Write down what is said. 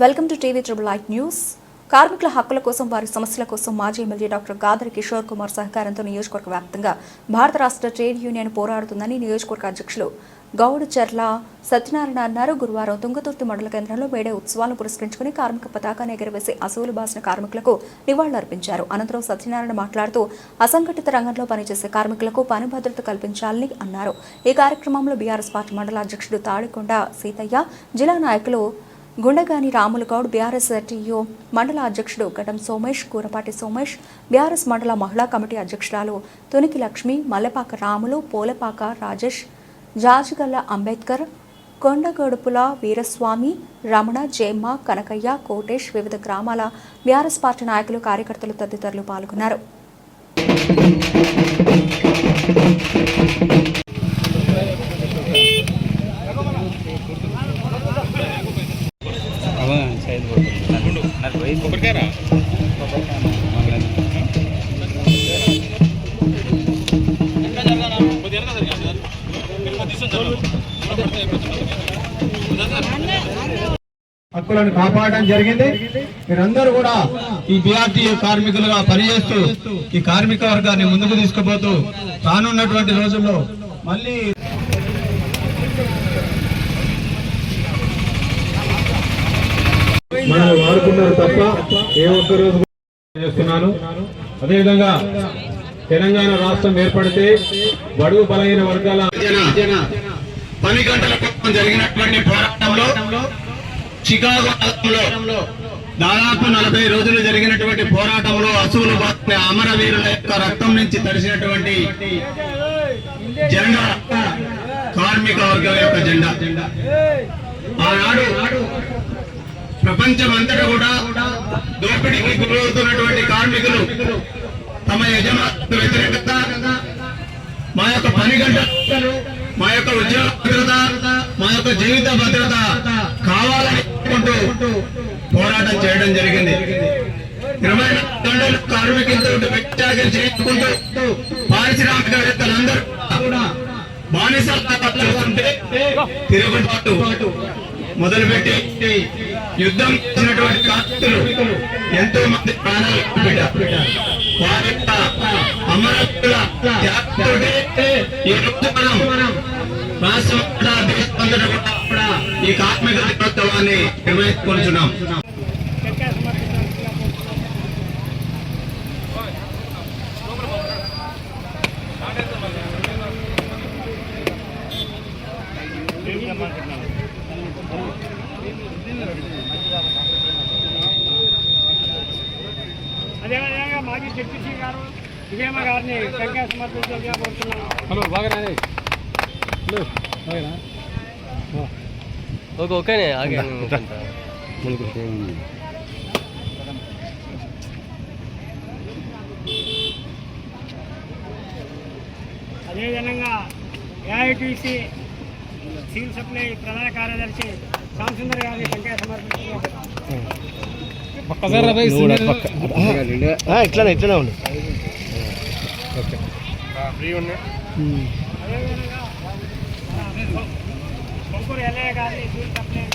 Welcome to TV triple I news. కార్మికుల హక్కుల కోసం, వారి సమస్యల కోసం మాజీ ఎమ్మెల్యే డాక్టర్ గాదరి కిషోర్ కుమార్ సహకారంతో నియోజకవర్గ వ్యాప్తంగా భారత రాష్ట్ర ట్రేడ్ యూనియన్ పోరాడుతుందని నియోజకవర్గ అధ్యక్షులు గౌడ్ చర్ల సత్యనారాయణ అన్నారు. గురువారం తుంగతుర్తి మండల కేంద్రంలో మేడే ఉత్సవాలను పురస్కరించుకుని కార్మిక పతాకాన్ని ఎగురవేసి అసూలు బాసిన కార్మికులకు నివాళులర్పించారు. అనంతరం సత్యనారాయణ మాట్లాడుతూ అసంఘటిత రంగంలో పనిచేసే కార్మికులకు పని భద్రత కల్పించాలని అన్నారు. ఈ కార్యక్రమంలో బీఆర్ఎస్ పార్టీ మండల అధ్యక్షుడు తాడికొండ సీతయ్య, జిల్లా నాయకులు గుండగాని రాములుగౌడ్, బీఆర్ఎస్ టీయూ మండల అధ్యక్షుడు గడం సోమేష్, కూరపాటి సోమేష్, బీఆర్ఎస్ మండల మహిళా కమిటీ అధ్యక్షురాలు తునికి లక్ష్మి, మల్లెపాక రాములు, పోలపాక రాజేష్, జాజిగల్ల అంబేద్కర్, కొండగడుపుల వీరస్వామి, రమణ, జయమ్మ, కనకయ్య, కోటేష్, వివిధ గ్రామాల బీఆర్ఎస్ పార్టీ నాయకులు, కార్యకర్తలు తదితరులు పాల్గొన్నారు. హక్కులను కాపాడడం జరిగింది. మీరందరూ కూడా ఈ బీఆర్టీ కార్మికులుగా పనిచేస్తూ ఈ కార్మిక వర్గాన్ని ముందుకు తీసుకుపోతూ రానున్నటువంటి రోజుల్లో మళ్ళీ మనం వాడుకున్నారు తప్ప ఏ ఒక్క రోజు చేస్తున్నాను. అదేవిధంగా తెలంగాణ రాష్ట్రం ఏర్పడితే బడుగు బలహీన వర్గాల పని గంటల కోసం జరిగినటువంటి పోరాటంలో చికాగోలో దాదాపు 40 రోజులు జరిగినటువంటి పోరాటంలో అసూలు బాసిన అమరవీరుల యొక్క రక్తం నుంచి తడిసినటువంటి జెండా కార్మిక వర్గం యొక్క జెండా. ఆనాడు ప్రపంచమంతటా కూడా దోపిడీకి గురవుతున్నటువంటి కార్మికులు తమ యజమానులకు వ్యతిరేకంగా మా యొక్క పని గంటలు, మా యొక్క ఉద్యోగ భద్రత, మా యొక్క జీవిత భద్రత కావాలని పోరాటం చేయడం జరిగింది. 24 గంటలు కార్మికులతో వెచ్చాగం చేసుకుంటూ పారిశ్రామికవేత్తలందరూ కూడా బానిసలుగా చూస్తుంటే తిరుగుబాటు మొదలుపెట్టి యుద్ధం చేసినటువంటి కార్మికులు ఎంతో మంది ప్రాణాలు పెట్టారు. వారి యొక్క అమరత్వ త్యాగంతోటే ఈ రోజు మనం రాష్ట్రం దేశమంతటా కూడా ఈ కార్మిక దినోత్సవాన్ని నిర్వహించుకుంటున్నాం. అదేవిధంగా మాజీ డిప్యూటీ గారు విజయమ్మ గారిని సంఖ్యా సమర్పించాలని కోరుతున్నాను. హలో బాగానే ఓకేనే ఆగే అదేవిధంగా ఏఐటీసీ సివిల్ సప్లై ప్రధాన కార్యదర్శి శ్యామసుందర్ గారిని సంఖ్యా సమర్పించాలని. ఇట్లనే ఉండు. అదేవిధంగా బొంకూరు ఎల్ఐ గారిని సివిల్ సప్లై